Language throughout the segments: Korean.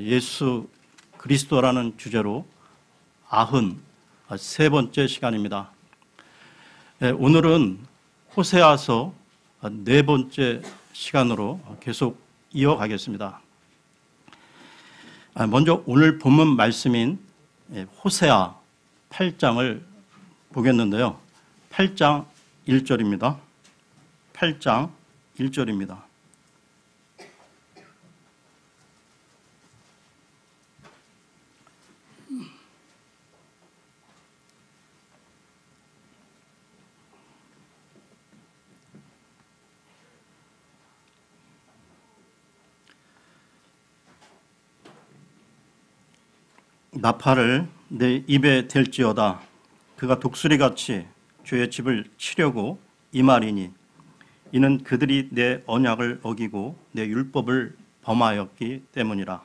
예수 그리스도라는 주제로 93번째 시간입니다. 오늘은 호세아서 4번째 시간으로 계속 이어가겠습니다. 먼저 오늘 본문 말씀인 호세아 8장을 보겠는데요. 8장 1절입니다. 8장 1절입니다. 나팔을 내 입에 댈지어다. 그가 독수리같이 주의 집을 치려고 임하리니 이는 그들이 내 언약을 어기고 내 율법을 범하였기 때문이라.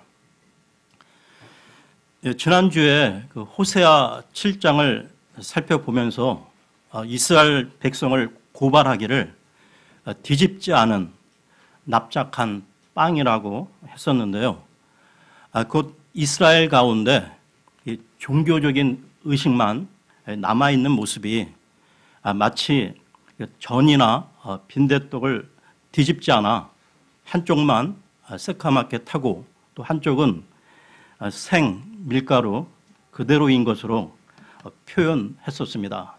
지난주에 그 호세아 7장을 살펴보면서 이스라엘 백성을 고발하기를 뒤집지 않은 납작한 빵이라고 했었는데요. 곧 이스라엘 가운데 종교적인 의식만 남아있는 모습이 마치 전이나 빈대떡을 뒤집지 않아 한쪽만 새카맣게 타고 또 한쪽은 생 밀가루 그대로인 것으로 표현했었습니다.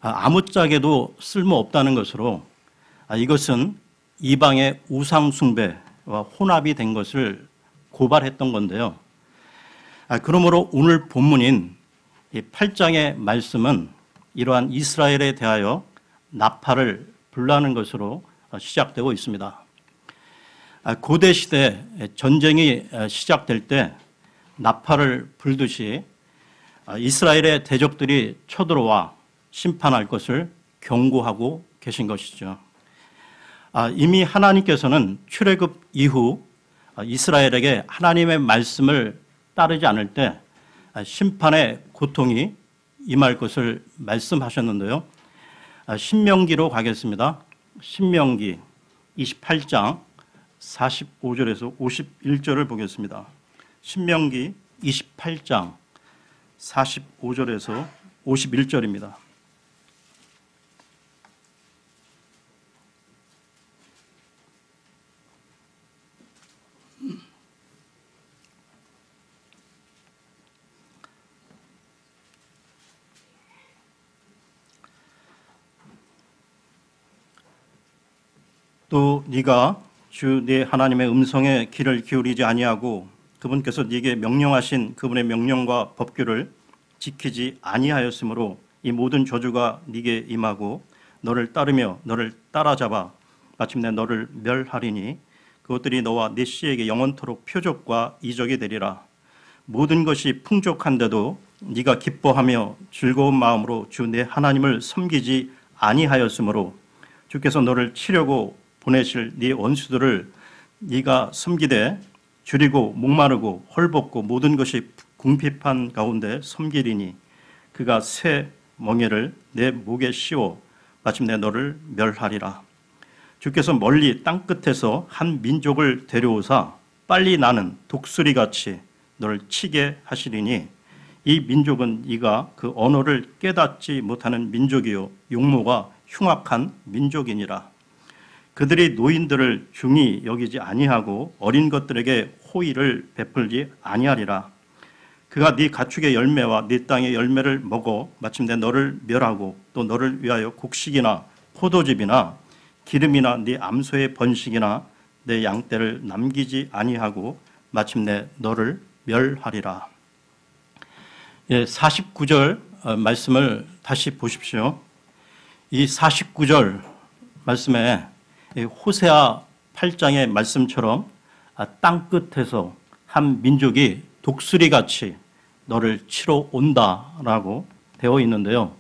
아무짝에도 쓸모없다는 것으로 이것은 이방의 우상 숭배와 혼합이 된 것을 고발했던 건데요. 그러므로 오늘 본문인 이 8장의 말씀은 이러한 이스라엘에 대하여 나팔을 불라는 것으로 시작되고 있습니다. 고대 시대 전쟁이 시작될 때 나팔을 불듯이 이스라엘의 대적들이 쳐들어와 심판할 것을 경고하고 계신 것이죠. 이미 하나님께서는 출애굽 이후 이스라엘에게 하나님의 말씀을 따르지 않을 때 심판의 고통이 임할 것을 말씀하셨는데요. 신명기로 가겠습니다. 신명기 28장 45절에서 51절을 보겠습니다. 신명기 28장 45절에서 51절입니다. 또 네가 주 네 하나님의 음성에 귀를 기울이지 아니하고 그분께서 네게 명령하신 그분의 명령과 법규를 지키지 아니하였으므로 이 모든 저주가 네게 임하고 너를 따르며 너를 따라잡아 마침내 너를 멸하리니 그것들이 너와 네 씨에게 영원토록 표적과 이적이 되리라. 모든 것이 풍족한데도 네가 기뻐하며 즐거운 마음으로 주 네 하나님을 섬기지 아니하였으므로 주께서 너를 치려고 보내실 네 원수들을 네가 섬기되 줄이고 목마르고 헐벗고 모든 것이 궁핍한 가운데 섬기리니 그가 새 멍에를 내 목에 씌워 마침내 너를 멸하리라. 주께서 멀리 땅끝에서 한 민족을 데려오사 빨리 나는 독수리같이 너를 치게 하시리니 이 민족은 네가 그 언어를 깨닫지 못하는 민족이요 용모가 흉악한 민족이니라. 그들이 노인들을 중히 여기지 아니하고 어린 것들에게 호의를 베풀지 아니하리라. 그가 네 가축의 열매와 네 땅의 열매를 먹어 마침내 너를 멸하고 또 너를 위하여 곡식이나 포도즙이나 기름이나 네 암소의 번식이나 내 양떼를 남기지 아니하고 마침내 너를 멸하리라. 49절 말씀을 다시 보십시오. 이 49절 말씀에 호세아 8장의 말씀처럼 땅끝에서 한 민족이 독수리같이 너를 치러 온다라고 되어 있는데요.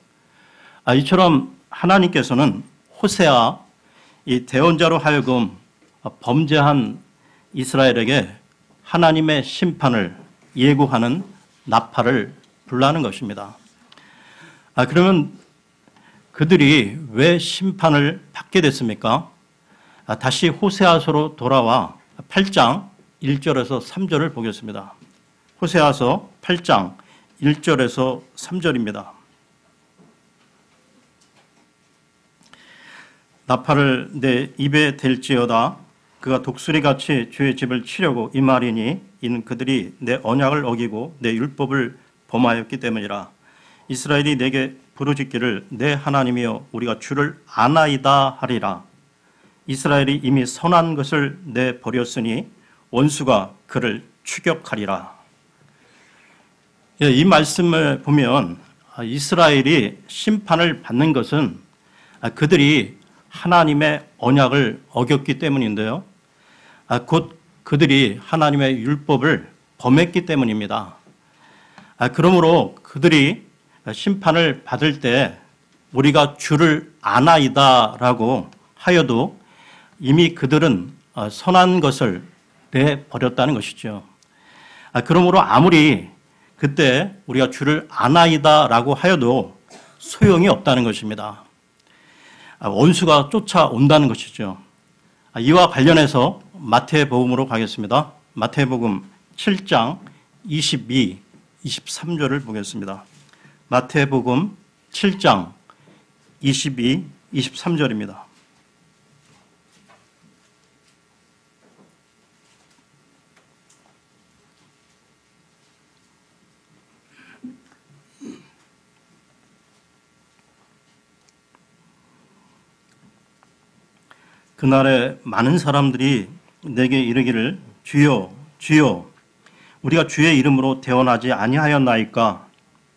이처럼 하나님께서는 호세아 이 대언자로 하여금 범죄한 이스라엘에게 하나님의 심판을 예고하는 나팔을 불라는 것입니다. 그러면 그들이 왜 심판을 받게 됐습니까? 다시 호세아서로 돌아와 8장 1절에서 3절을 보겠습니다. 호세아서 8장 1절에서 3절입니다. 나팔을 내 입에 댈지어다 그가 독수리같이 주의 집을 치려고 이 말이니 이는 그들이 내 언약을 어기고 내 율법을 범하였기 때문이라. 이스라엘이 내게 부르짖기를 내 하나님이여 우리가 주를 아나이다 하리라. 이스라엘이 이미 선한 것을 내버렸으니 원수가 그를 추격하리라. 이 말씀을 보면 이스라엘이 심판을 받는 것은 그들이 하나님의 언약을 어겼기 때문인데요. 곧 그들이 하나님의 율법을 범했기 때문입니다. 그러므로 그들이 심판을 받을 때 우리가 주를 아나이다라고 하여도 이미 그들은 선한 것을 내버렸다는 것이죠. 그러므로 아무리 그때 우리가 주를 아나이다라고 하여도 소용이 없다는 것입니다. 원수가 쫓아온다는 것이죠. 이와 관련해서 마태복음으로 가겠습니다. 마태복음 7장 22, 23절을 보겠습니다. 마태복음 7장 22, 23절입니다. 그날에 많은 사람들이 내게 이르기를 주여 주여 우리가 주의 이름으로 대언하지 아니하였나이까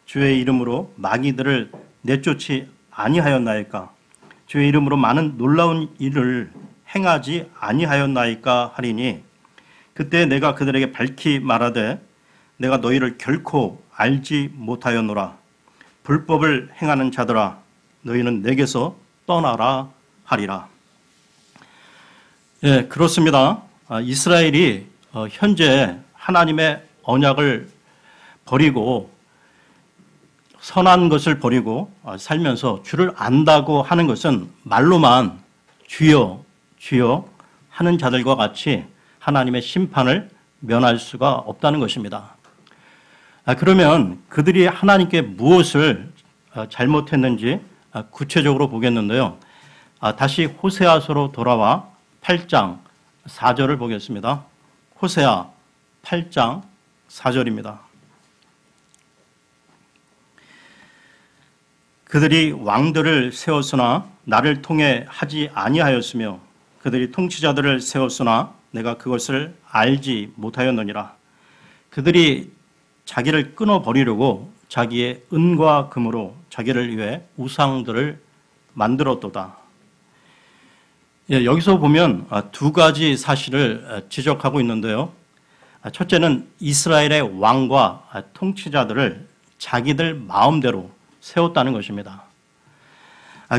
주의 이름으로 마귀들을 내쫓지 아니하였나이까 주의 이름으로 많은 놀라운 일을 행하지 아니하였나이까 하리니 그때 내가 그들에게 밝히 말하되 내가 너희를 결코 알지 못하였노라. 불법을 행하는 자들아 너희는 내게서 떠나라 하리라. 예, 그렇습니다. 이스라엘이 현재 하나님의 언약을 버리고 선한 것을 버리고 살면서 주를 안다고 하는 것은 말로만 주여 주여 하는 자들과 같이 하나님의 심판을 면할 수가 없다는 것입니다. 그러면 그들이 하나님께 무엇을 잘못했는지 구체적으로 보겠는데요. 다시 호세아서로 돌아와 8장 4절을 보겠습니다. 호세아 8장 4절입니다. 그들이 왕들을 세웠으나 나를 통해 하지 아니하였으며 그들이 통치자들을 세웠으나 내가 그것을 알지 못하였느니라. 그들이 자기를 끊어버리려고 자기의 은과 금으로 자기를 위해 우상들을 만들었도다. 여기서 보면 두 가지 사실을 지적하고 있는데요. 첫째는 이스라엘의 왕과 통치자들을 자기들 마음대로 세웠다는 것입니다.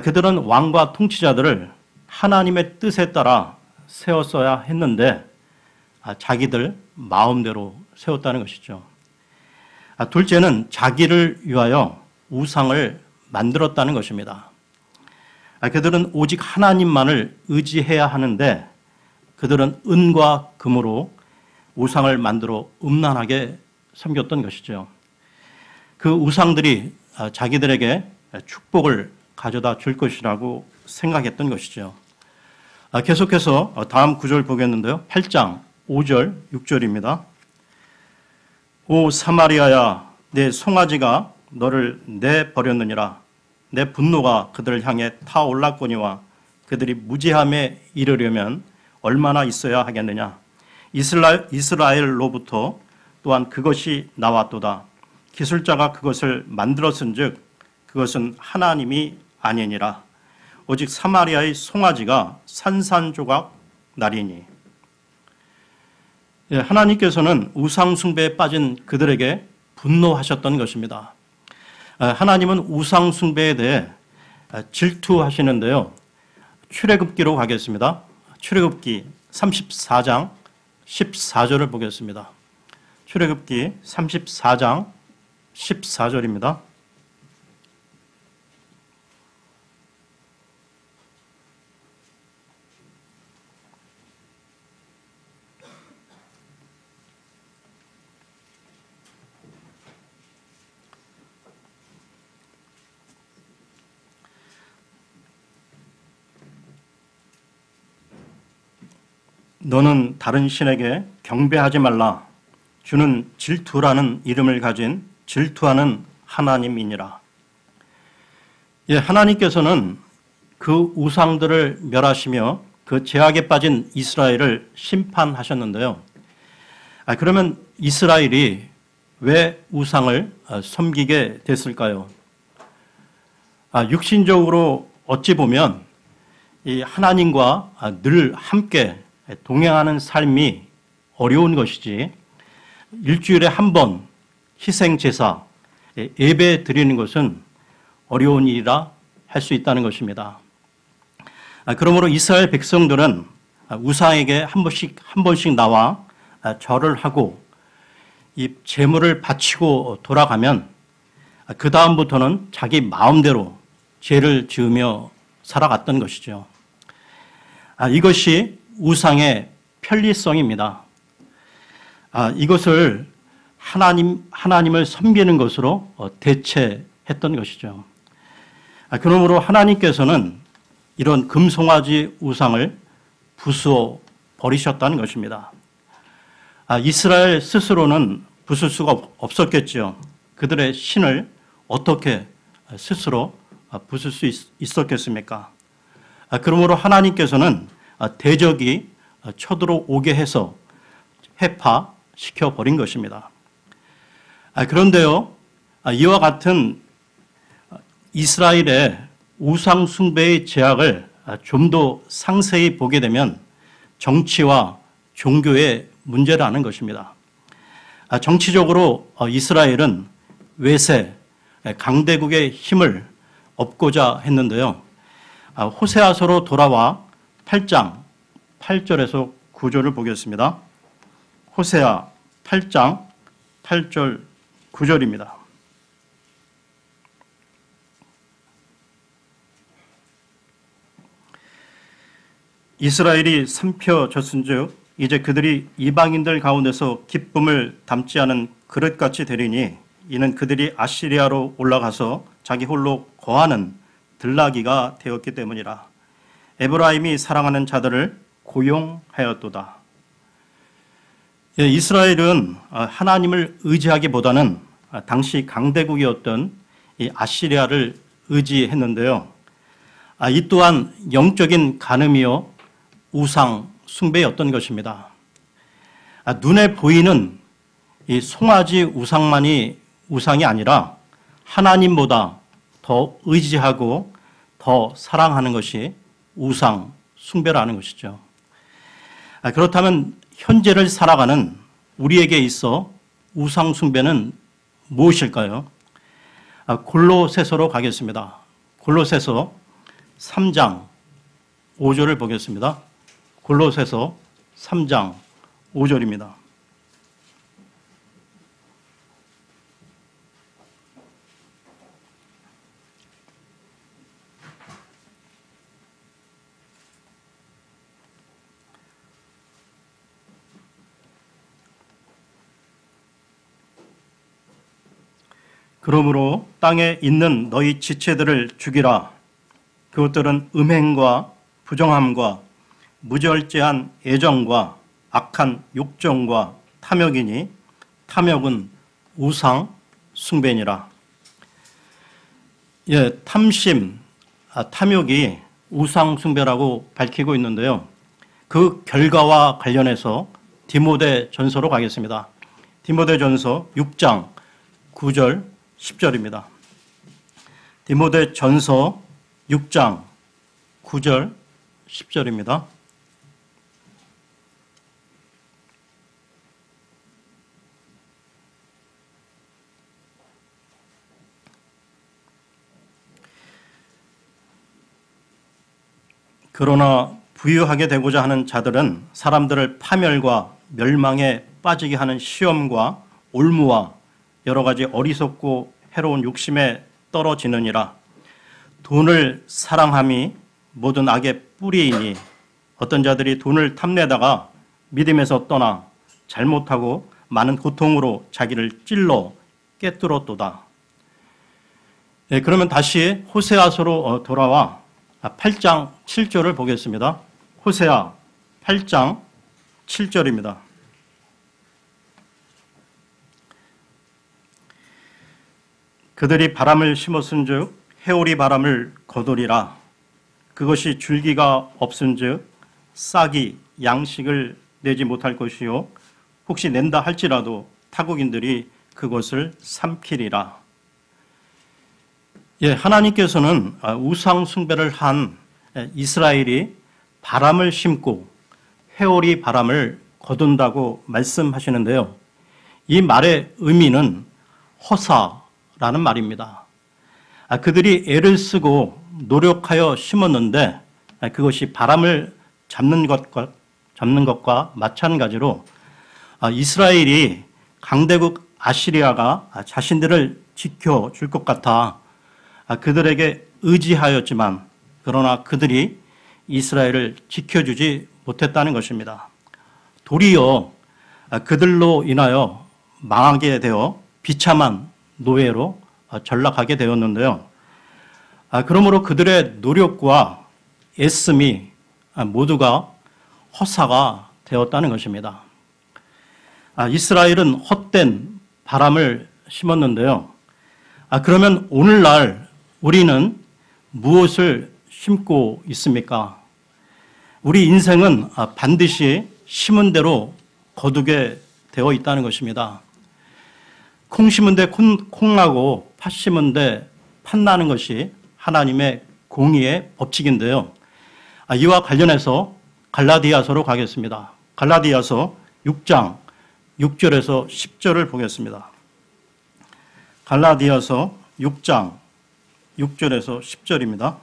그들은 왕과 통치자들을 하나님의 뜻에 따라 세웠어야 했는데 자기들 마음대로 세웠다는 것이죠. 둘째는 자기를 위하여 우상을 만들었다는 것입니다. 그들은 오직 하나님만을 의지해야 하는데 그들은 은과 금으로 우상을 만들어 음란하게 섬겼던 것이죠. 그 우상들이 자기들에게 축복을 가져다 줄 것이라고 생각했던 것이죠. 계속해서 다음 구절 보겠는데요. 8장 5절, 6절입니다. 오 사마리아야 내 송아지가 너를 내버렸느니라. 내 분노가 그들을 향해 타올랐거니와 그들이 무지함에 이르려면 얼마나 있어야 하겠느냐. 이스라엘로부터 또한 그것이 나왔도다. 기술자가 그것을 만들었은즉 그것은 하나님이 아니니라. 오직 사마리아의 송아지가 산산조각 나리니. 하나님께서는 우상 숭배에 빠진 그들에게 분노하셨던 것입니다. 하나님은 우상 숭배에 대해 질투하시는데요. 출애굽기로 가겠습니다. 출애굽기 34장 14절을 보겠습니다. 출애굽기 34장 14절입니다. 너는 다른 신에게 경배하지 말라. 주는 질투라는 이름을 가진 질투하는 하나님이니라. 예, 하나님께서는 그 우상들을 멸하시며 그 죄악에 빠진 이스라엘을 심판하셨는데요. 그러면 이스라엘이 왜 우상을 섬기게 됐을까요? 육신적으로 어찌 보면 이 하나님과 늘 함께 동행하는 삶이 어려운 것이지, 일주일에 한 번 희생제사, 예배 드리는 것은 어려운 일이라 할 수 있다는 것입니다. 그러므로 이스라엘 백성들은 우상에게 한 번씩 나와 절을 하고 이 제물을 바치고 돌아가면 그 다음부터는 자기 마음대로 죄를 지으며 살아갔던 것이죠. 이것이 우상의 편리성입니다. 이것을 하나님을 섬기는 것으로 대체했던 것이죠. 그러므로 하나님께서는 이런 금송아지 우상을 부수어 버리셨다는 것입니다. 이스라엘 스스로는 부술 수가 없었겠죠. 그들의 신을 어떻게 스스로 부술 수 있었겠습니까? 그러므로 하나님께서는 대적이 쳐들어오게 해서 해파시켜 버린 것입니다. 그런데요, 이와 같은 이스라엘의 우상 숭배의 죄악을 좀 더 상세히 보게 되면 정치와 종교의 문제라는 것입니다. 정치적으로 이스라엘은 외세, 강대국의 힘을 얻고자 했는데요. 호세아서로 돌아와 8장 8절에서 9절을 보겠습니다. 호세아 8장 8절 9절입니다. 이스라엘이 삼켜졌은즉 이제 그들이 이방인들 가운데서 기쁨을 담지 않은 그릇같이 되리니 이는 그들이 아시리아로 올라가서 자기 홀로 거하는 들나귀가 되었기 때문이라. 에브라임이 사랑하는 자들을 고용하였도다. 예, 이스라엘은 하나님을 의지하기보다는 당시 강대국이었던 이 아시리아를 의지했는데요. 이 또한 영적인 간음이요 우상 숭배였던 것입니다. 눈에 보이는 이 송아지 우상만이 우상이 아니라 하나님보다 더 의지하고 더 사랑하는 것이 우상 숭배라는 것이죠. 그렇다면 현재를 살아가는 우리에게 있어 우상 숭배는 무엇일까요? 골로새서로 가겠습니다. 골로새서 3장 5절을 보겠습니다. 골로새서 3장 5절입니다. 그러므로 땅에 있는 너희 지체들을 죽이라. 그것들은 음행과 부정함과 무절제한 애정과 악한 욕정과 탐욕이니 탐욕은 우상 숭배니라. 예, 탐심, 탐욕이 우상 숭배라고 밝히고 있는데요. 그 결과와 관련해서 디모데 전서로 가겠습니다. 디모데 전서 6장 9절 10절입니다. 디모데 전서 6장 9절 10절입니다. 그러나 부유하게 되고자 하는 자들은 사람들을 파멸과 멸망에 빠지게 하는 시험과 올무와 여러 가지 어리석고 해로운 욕심에 떨어지느니라. 돈을 사랑함이 모든 악의 뿌리이니 어떤 자들이 돈을 탐내다가 믿음에서 떠나 잘못하고 많은 고통으로 자기를 찔러 깨뚫었도다. 네, 그러면 다시 호세아서로 돌아와 8장 7절을 보겠습니다. 호세아 8장 7절입니다. 그들이 바람을 심었은즉 해오리 바람을 거두리라. 그것이 줄기가 없은즉 싹이 양식을 내지 못할 것이요 혹시 낸다 할지라도 타국인들이 그것을 삼키리라. 예, 하나님께서는 우상 숭배를 한 이스라엘이 바람을 심고 해오리 바람을 거둔다고 말씀하시는데요. 이 말의 의미는 허사라는 말입니다. 그들이 애를 쓰고 노력하여 심었는데 그것이 바람을 잡는 것과 마찬가지로 이스라엘이 강대국 아시리아가 자신들을 지켜줄 것 같아 그들에게 의지하였지만 그러나 그들이 이스라엘을 지켜주지 못했다는 것입니다. 도리어 그들로 인하여 망하게 되어 비참한 노예로 전락하게 되었는데요. 그러므로 그들의 노력과 애씀이 모두가 허사가 되었다는 것입니다. 이스라엘은 헛된 바람을 심었는데요. 그러면 오늘날 우리는 무엇을 심고 있습니까? 우리 인생은 반드시 심은 대로 거두게 되어 있다는 것입니다. 콩 심은 데 콩 나고 팥 심은 데 팥 나는 것이 하나님의 공의의 법칙인데요. 이와 관련해서 갈라디아서로 가겠습니다. 갈라디아서 6장 6절에서 10절을 보겠습니다. 갈라디아서 6장 6절에서 10절입니다.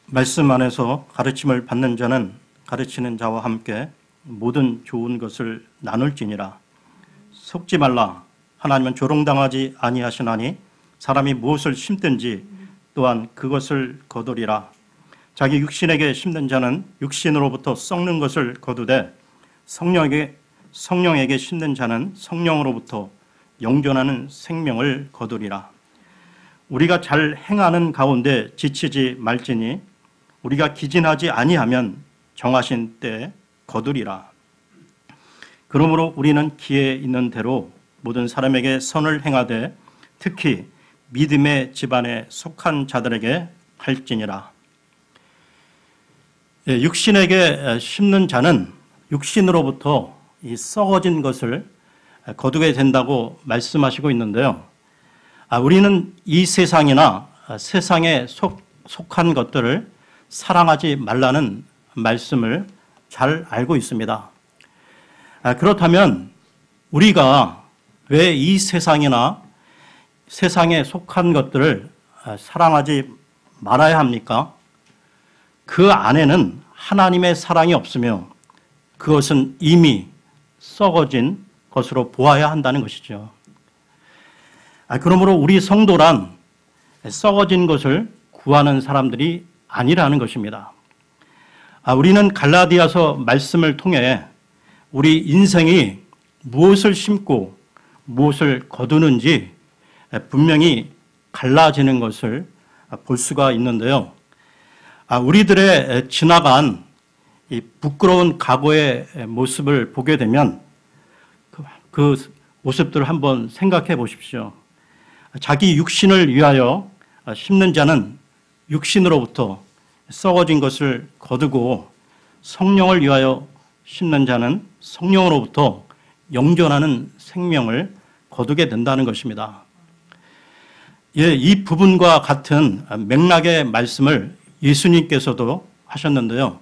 말씀 안에서 가르침을 받는 자는 가르치는 자와 함께 모든 좋은 것을 나눌지니라. 속지 말라. 하나님은 조롱당하지 아니하시나니 사람이 무엇을 심든지 또한 그것을 거두리라. 자기 육신에게 심는 자는 육신으로부터 썩는 것을 거두되 성령에게 심는 자는 성령으로부터 영존하는 생명을 거두리라. 우리가 잘 행하는 가운데 지치지 말지니 우리가 기진하지 아니하면 정하신 때에 거두리라. 그러므로 우리는 기회 있는 대로 모든 사람에게 선을 행하되 특히 믿음의 집안에 속한 자들에게 할지니라. 육신에게 심는 자는 육신으로부터 이 썩어진 것을 거두게 된다고 말씀하시고 있는데요. 우리는 이 세상이나 세상에 속한 것들을 사랑하지 말라는 말씀을 잘 알고 있습니다. 그렇다면 우리가 왜 이 세상이나 세상에 속한 것들을 사랑하지 말아야 합니까? 그 안에는 하나님의 사랑이 없으며 그것은 이미 썩어진 것으로 보아야 한다는 것이죠. 그러므로 우리 성도란 썩어진 것을 구하는 사람들이 아니라는 것입니다. 우리는 갈라디아서 말씀을 통해 우리 인생이 무엇을 심고 무엇을 거두는지 분명히 갈라지는 것을 볼 수가 있는데요. 우리들의 지나간 이 부끄러운 과거의 모습을 보게 되면 그 모습들을 한번 생각해 보십시오. 자기 육신을 위하여 심는 자는 육신으로부터 썩어진 것을 거두고 성령을 위하여 심는 자는 성령으로부터 영존하는 생명을 거두게 된다는 것입니다. 이 부분과 같은 맥락의 말씀을 예수님께서도 하셨는데요.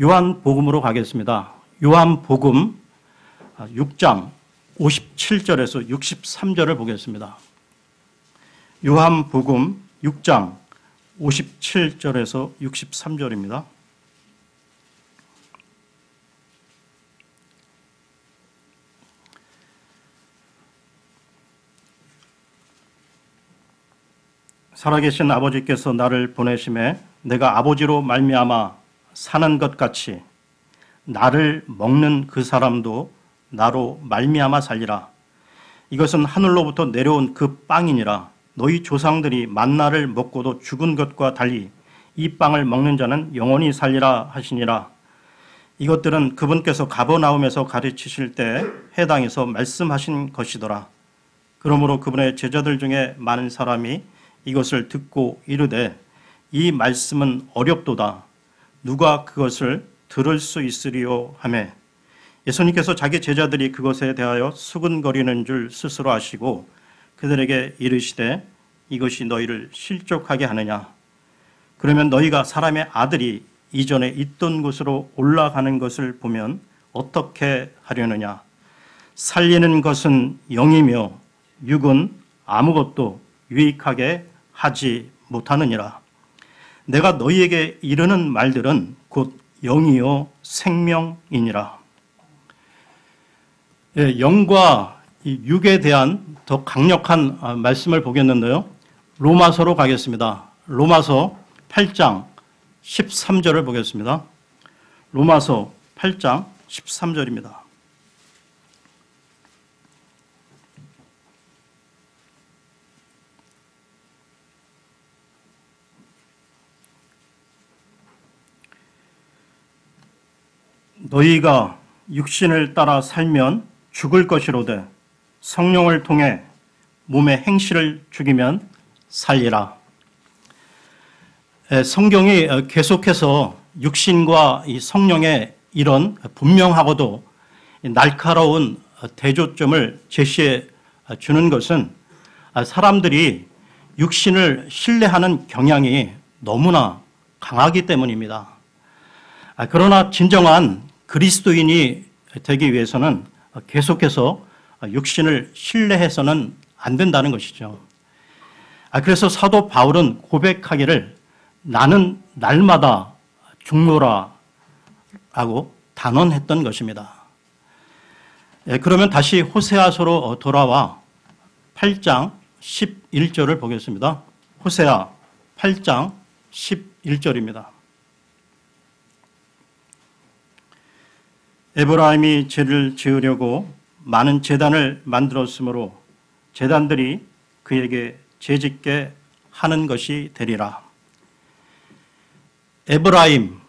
요한복음으로 가겠습니다. 요한복음 6장 57절에서 63절을 보겠습니다. 요한복음 6장 57절에서 63절입니다. 살아계신 아버지께서 나를 보내심에 내가 아버지로 말미암아 사는 것 같이 나를 먹는 그 사람도 나로 말미암아 살리라. 이것은 하늘로부터 내려온 그 빵이니라. 너희 조상들이 만나를 먹고도 죽은 것과 달리 이 빵을 먹는 자는 영원히 살리라 하시니라. 이것들은 그분께서 가버나움에서 가르치실 때 해당해서 말씀하신 것이더라. 그러므로 그분의 제자들 중에 많은 사람이 이것을 듣고 이르되 이 말씀은 어렵도다. 누가 그것을 들을 수 있으리요 하매 예수님께서 자기 제자들이 그것에 대하여 수근거리는 줄 스스로 아시고 그들에게 이르시되 이것이 너희를 실족하게 하느냐. 그러면 너희가 사람의 아들이 이전에 있던 곳으로 올라가는 것을 보면 어떻게 하려느냐. 살리는 것은 영이며 육은 아무것도 유익하게 하지 못하느니라. 내가 너희에게 이르는 말들은 곧 영이요 생명이니라. 영과 육에 대한 더 강력한 말씀을 보겠는데요. 로마서로 가겠습니다. 로마서 8장 13절을 보겠습니다. 로마서 8장 13절입니다. 너희가 육신을 따라 살면 죽을 것이로되 성령을 통해 몸의 행실을 죽이면 살리라. 성경이 계속해서 육신과 이 성령의 이런 분명하고도 날카로운 대조점을 제시해 주는 것은 사람들이 육신을 신뢰하는 경향이 너무나 강하기 때문입니다. 그러나 진정한 그리스도인이 되기 위해서는 계속해서 육신을 신뢰해서는 안 된다는 것이죠. 그래서 사도 바울은 고백하기를 나는 날마다 죽노라 라고 단언했던 것입니다. 그러면 다시 호세아서로 돌아와 8장 11절을 보겠습니다. 호세아 8장 11절입니다. 에브라임이 죄를 지으려고 많은 제단을 만들었으므로 제단들이 그에게 죄짓게 하는 것이 되리라. 에브라임,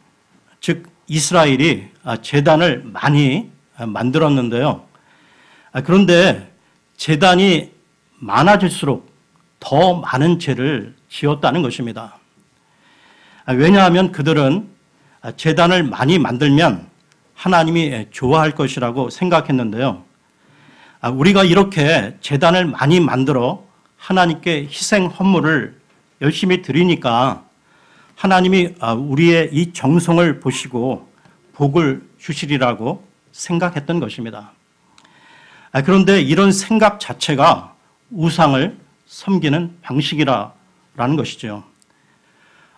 즉 이스라엘이 제단을 많이 만들었는데요. 그런데 제단이 많아질수록 더 많은 죄를 지었다는 것입니다. 왜냐하면 그들은 제단을 많이 만들면 하나님이 좋아할 것이라고 생각했는데요. 우리가 이렇게 제단을 많이 만들어 하나님께 희생 헌물을 열심히 드리니까 하나님이 우리의 이 정성을 보시고 복을 주시리라고 생각했던 것입니다. 그런데 이런 생각 자체가 우상을 섬기는 방식이라는 것이죠.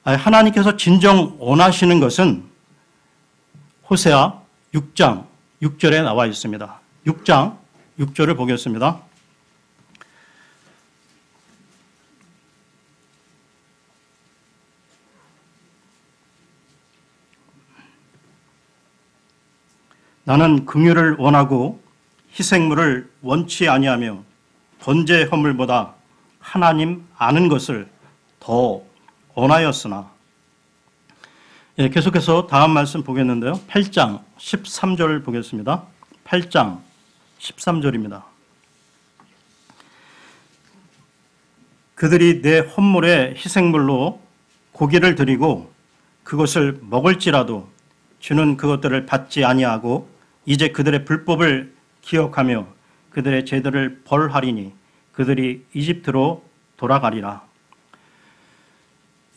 하나님께서 진정 원하시는 것은 호세아 6장 6절에 나와 있습니다. 6장 6절을 보겠습니다. 나는 긍휼을 원하고 희생물을 원치 아니하며 번제 헌물보다 하나님 아는 것을 더 원하였으나. 계속해서 다음 말씀 보겠는데요. 8장 13절 보겠습니다. 8장 13절입니다. 그들이 내 헌물의 희생물로 고기를 드리고 그것을 먹을지라도 주는 그것들을 받지 아니하고 이제 그들의 불법을 기억하며 그들의 죄들을 벌하리니 그들이 이집트로 돌아가리라.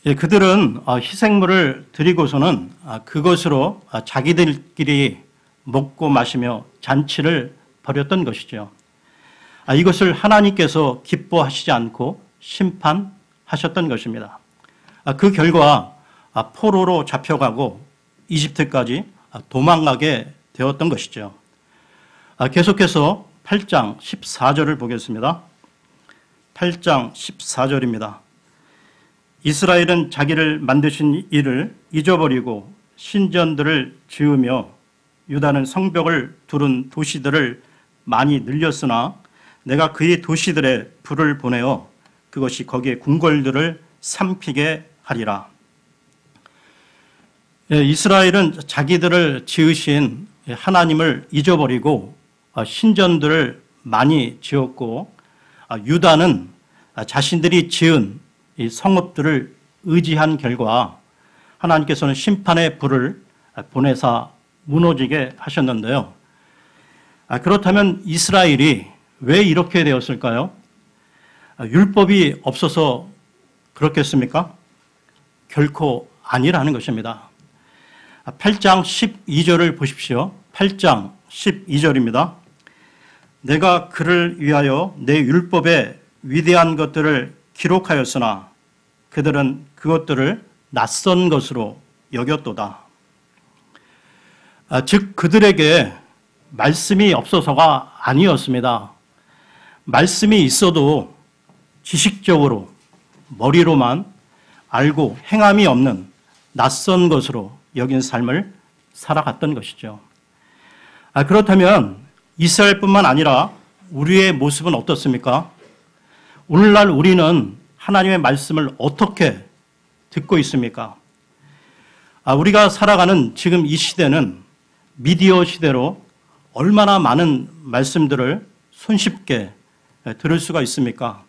그들은 희생물을 드리고서는 그것으로 자기들끼리 먹고 마시며 잔치를 벌였던 것이죠. 이것을 하나님께서 기뻐하시지 않고 심판하셨던 것입니다. 그 결과 포로로 잡혀가고 이집트까지 도망가게 되었던 것이죠. 계속해서 8장 14절을 보겠습니다. 8장 14절입니다. 이스라엘은 자기를 만드신 이를 잊어버리고 신전들을 지으며 유다는 성벽을 두른 도시들을 많이 늘렸으나 내가 그의 도시들에 불을 보내어 그것이 거기에 궁궐들을 삼키게 하리라. 이스라엘은 자기들을 지으신 하나님을 잊어버리고 신전들을 많이 지었고, 유다는 자신들이 지은 이 성읍들을 의지한 결과 하나님께서는 심판의 불을 보내사 무너지게 하셨는데요. 그렇다면 이스라엘이 왜 이렇게 되었을까요? 율법이 없어서 그렇겠습니까? 결코 아니라는 것입니다. 8장 12절을 보십시오. 8장 12절입니다. 내가 그를 위하여 내 율법에 위대한 것들을 기록하였으나 그들은 그것들을 낯선 것으로 여겼도다. 즉 그들에게 말씀이 없어서가 아니었습니다. 말씀이 있어도 지식적으로 머리로만 알고 행함이 없는 낯선 것으로 여긴 삶을 살아갔던 것이죠. 그렇다면 이스라엘뿐만 아니라 우리의 모습은 어떻습니까? 오늘날 우리는 하나님의 말씀을 어떻게 듣고 있습니까? 우리가 살아가는 지금 이 시대는 미디어 시대로 얼마나 많은 말씀들을 손쉽게 들을 수가 있습니까?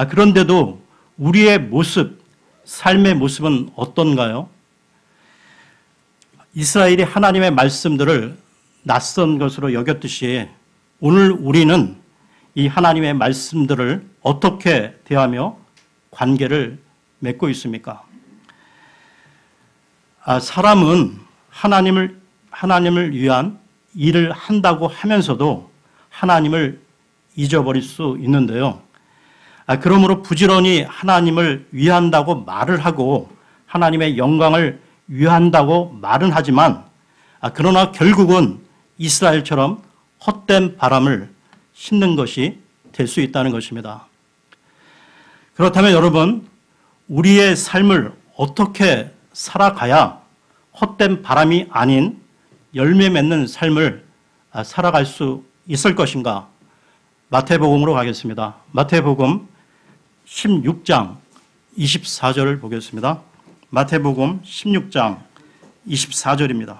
그런데도 우리의 모습, 삶의 모습은 어떤가요? 이스라엘이 하나님의 말씀들을 낯선 것으로 여겼듯이 오늘 우리는 이 하나님의 말씀들을 어떻게 대하며 관계를 맺고 있습니까? 사람은 하나님을 위한 일을 한다고 하면서도 하나님을 잊어버릴 수 있는데요. 그러므로 부지런히 하나님을 위한다고 말을 하고 하나님의 영광을 위한다고 말은 하지만 그러나 결국은 이스라엘처럼 헛된 바람을 심는 것이 될 수 있다는 것입니다. 그렇다면 여러분, 우리의 삶을 어떻게 살아가야 헛된 바람이 아닌 열매 맺는 삶을 살아갈 수 있을 것인가? 마태복음으로 가겠습니다. 마태복음 16장 24절을 보겠습니다. 마태복음 16장 24절입니다.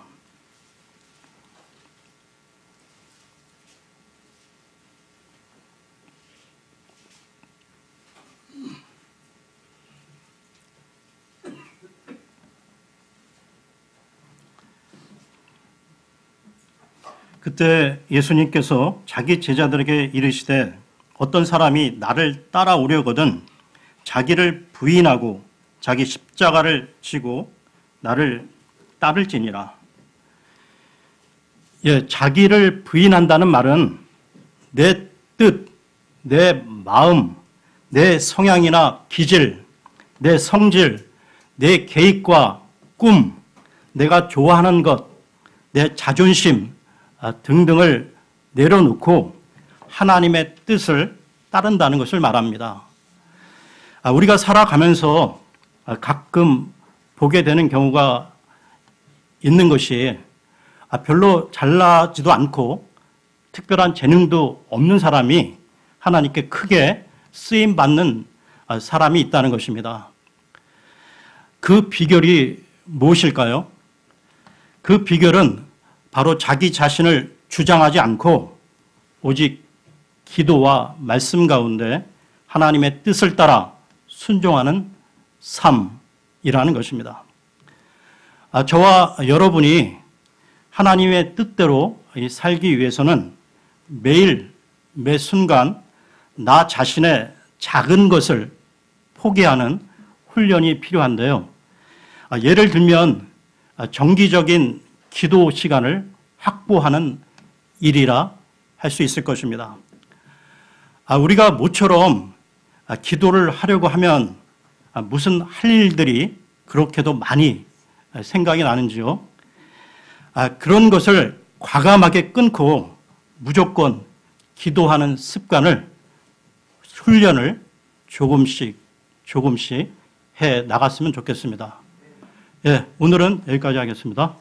그때 예수님께서 자기 제자들에게 이르시되 어떤 사람이 나를 따라오려거든 자기를 부인하고 자기 십자가를 지고 나를 따를지니라. 자기를 부인한다는 말은 내 뜻, 내 마음, 내 성향이나 기질, 내 성질, 내 계획과 꿈, 내가 좋아하는 것, 내 자존심 등등을 내려놓고 하나님의 뜻을 따른다는 것을 말합니다. 우리가 살아가면서 가끔 보게 되는 경우가 있는 것이 별로 잘나지도 않고 특별한 재능도 없는 사람이 하나님께 크게 쓰임받는 사람이 있다는 것입니다. 그 비결이 무엇일까요? 그 비결은 바로 자기 자신을 주장하지 않고 오직 기도와 말씀 가운데 하나님의 뜻을 따라 순종하는 삶이라는 것입니다. 저와 여러분이 하나님의 뜻대로 살기 위해서는 매일 매 순간 나 자신의 작은 것을 포기하는 훈련이 필요한데요. 예를 들면 정기적인 기도 시간을 확보하는 일이라 할 수 있을 것입니다. 우리가 모처럼 기도를 하려고 하면 무슨 할 일들이 그렇게도 많이 생각이 나는지요. 그런 것을 과감하게 끊고 무조건 기도하는 습관을 훈련을 조금씩 해 나갔으면 좋겠습니다. 예, 오늘은 여기까지 하겠습니다.